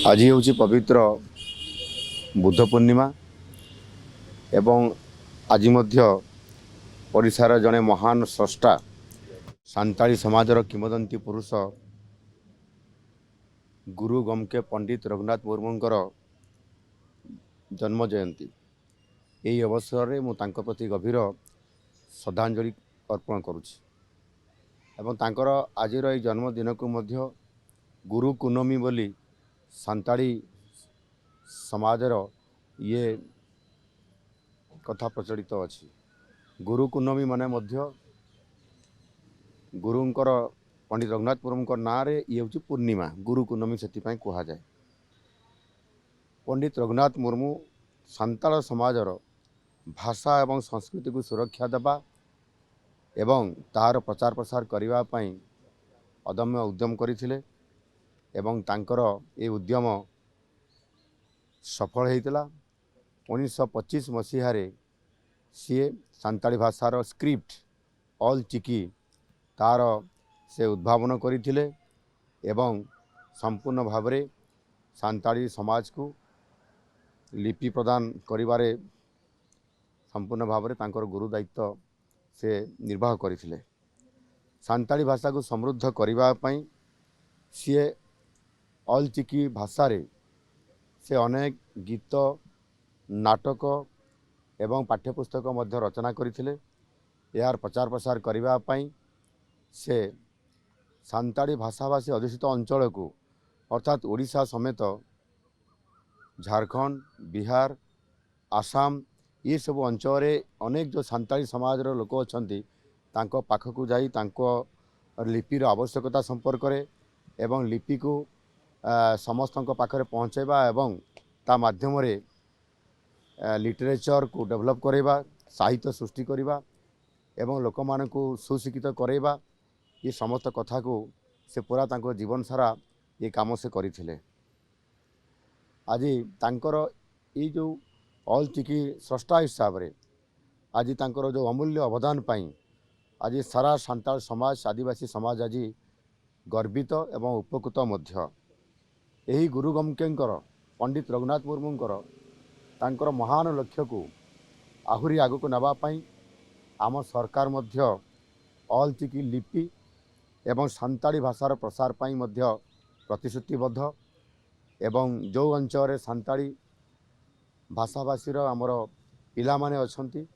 आज हूँ पवित्र बुद्ध पूर्णिमा एवं आज ओडिशार जड़े महान स्रष्टा सांताली समाजर किंवदंती पुरुष गुरु गमके पंडित रघुनाथ मुर्मूंकर जन्म जयंती। यही अवसर में मुझे प्रति गभीर श्रद्धांजलि अर्पण करुच्ची एवं तांकर आजिर यह जन्मदिन को मध्य गुरु कुनमी बोली सांताली समाजर ये कथा प्रचलित अच्छी। गुरु कुनमी माने मध्य गुरुंकर पंडित रघुनाथ मुर्मूंकर ना रे ये हूँ पूर्णिमा गुरु कुनमी से कह जाए। पंडित रघुनाथ मुर्मू सांताल समाजर भाषा एवं संस्कृति को सुरक्षा देवा एवं तार प्रचार प्रसार करने अदम्य उद्यम करथिले एवं तांकर ये उद्यम सफल होता। 1925 मसीह सी सांताली भाषार स्क्रिप्ट ऑल चिकी तार से उद्भावन करथिले एवं संपूर्ण भाव में सांताली समाज को लिपि प्रदान करिबारे संपूर्ण भाव में तांकर गुरु दायित्व से निर्वाह करथिले। सांताली भाषा को समृद्ध करने सी ऑल चिकी भाषा रे से अनेक गीत नाटक एवं पाठ्यपुस्तक मध्य रचना करथिले। यार प्रचार प्रसार करने से सांताली भाषाभाषी अधिष्ठित अंचल को अर्थात ओडिशा समेत झारखंड बिहार आसाम ये सब अंचल अनेक जो सांताली समाजर लोक अच्छा पाखक जाई लिपिर आवश्यकता संपर्क एवं लिपि को समस्त पाखे पहुँचेबा एवं ता माध्यम लिटरेचर को डेवलप करवा साहित्य सृष्टि करवा एवं लोक मान को सुशिक्षित करवा ये समस्त कथा को से पूरा तांको जीवन सारा ये काम से करथिले। आज तांकर ये जो ऑल चिकी स्रष्टा हिसाब रे आज तांकर जो अमूल्य अवदान पाई आज सारा सांताल समाज आदिवासी समाज आज गर्वित एवं उपकृत मध्य। यही गुरु गमकेंकर पंडित रघुनाथ मुर्मूंकर तांकर महान लक्ष्य को आहुरी आग को नापी आम सरकार मध्य ऑल चिकी लिपि एवं सांताली भाषार प्रसार पाई मध्य प्रतिश्रुतिबद्ध एवं जो अंचल सांताली भाषाभाषीर आमर पिला माने अछंती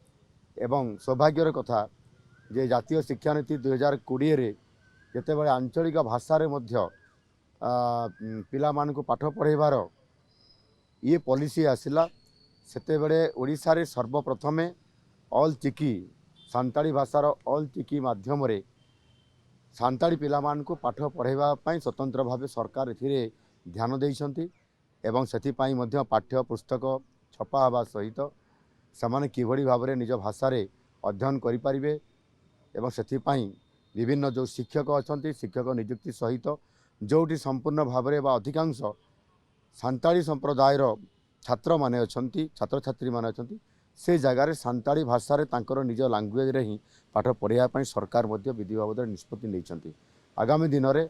एवं सौभाग्यर कथा जे जातीय शिक्षा नीति 2020 रे जेतेबेले आंचलिक भाषा रे मध्य पिला मान को पाठ पढ़ेबार ये पॉलिसी आसिला सेतेबेले ओडिशा रे सर्वप्रथमे ऑल चिकी सांताली भाषार ऑल चिकी माध्यम रे सांताली पिला मान को पाठ पढ़ेबा पई स्वतंत्र भाव सरकार एथिरे ध्यान देइछंती एवं सेथिपाई मध्य पाठ्य पुस्तक छपा हवा सहित समान किभଳି भाव निज भाषा रे अध्ययन करि परिबे एवं सेथिपाई विभिन्न जो शिक्षक अछंती शिक्षक नियुक्ति सहित जोटी संपूर्ण भाव में अधिकांश सांताली संप्रदायर छात्र माने अछंती छात्र छात्री माने अछंती से जगार सांताली भाषा रे तांकर निज लैंग्वेज रे ही पाठ पढ़ाया पई सरकार मध्य विधि बाबद निष्पत्ति नैछंती। आगामी दिन रे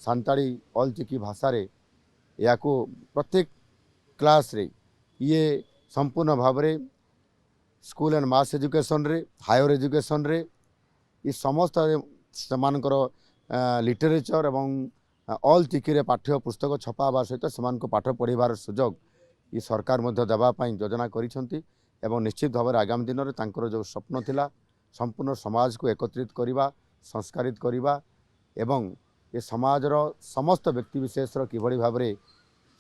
सांताली ऑल चिकी भाषा रे याको प्रत्येक क्लास रे ये संपूर्ण भाव में स्कूल एंड मास एजुकेशन रे हायर एजुकेशन रे ये समस्त सेमानकर लिटरेचर एवं ऑल चिकी रे पाठ्य पुस्तक छपा सहित सेमान को पाठ पढ़ार सुजोग ये सरकार मध्य देवाई योजना करिसेंती एवं निश्चित भाव में आगामी दिन में तांकर जो स्वप्न थिला संपूर्ण समाज को एकत्रित करवा संस्कारित करवा एवं ये समाजर समस्त व्यक्तिविशेषर किभଳି भाव में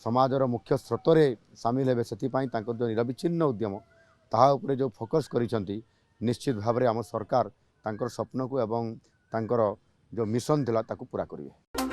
समाजर मुख्य स्रोत सामिल हेबे सेथिपाई तांकर जो निरविच्छिन्न उद्यम ताहा उपरे जो फोकस करिसेंती निश्चित भाव में आम सरकार तांकर स्वप्न को एवं तांकर जो मिशन थिला ताकू पूरा करिवे।